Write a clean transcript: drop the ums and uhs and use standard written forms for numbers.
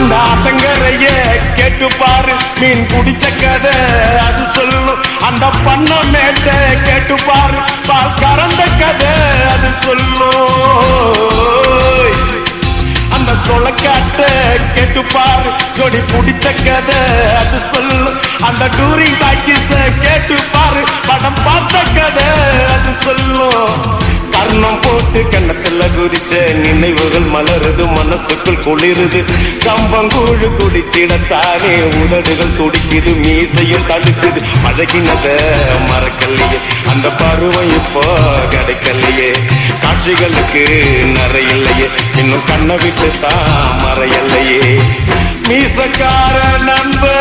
அந்த ஆத்தங்கரைய கேட்டு பாரு, மீன் குடிச்ச கதை அது சொல்லும். அந்த பண்ண மேட்ட கேட்டு பாரு, பால் கறந்த கதை அது சொல்லும். அந்த சொலக்காட்ட கேட்டு பாரு, கொடி பிடிச்ச கதை அது சொல்லும். அந்த டூரிங் டாக்கிஸ கேட்டு பாரு, படம் பார்த்த கதை அது சொல்லும். கர்ணம் போட்டு கண்ணத்துல குதிச்ச நினைவுகள் மலருது, மனசுக்குள் குளிருது. கம்பங்கூழு குடிச்சிடத்தானே உதடுகள் துடிக்குது, மீசையும் தடுக்குது. பழகினத மறக்கலையே, அந்த பருவம் இப்போ கிடைக்கலையே. காட்சிகளுக்கு நிறையில்லையே, இன்னும் கண்ணை விட்டு தான் மறையல்லையே. மீசக்கார நண்பா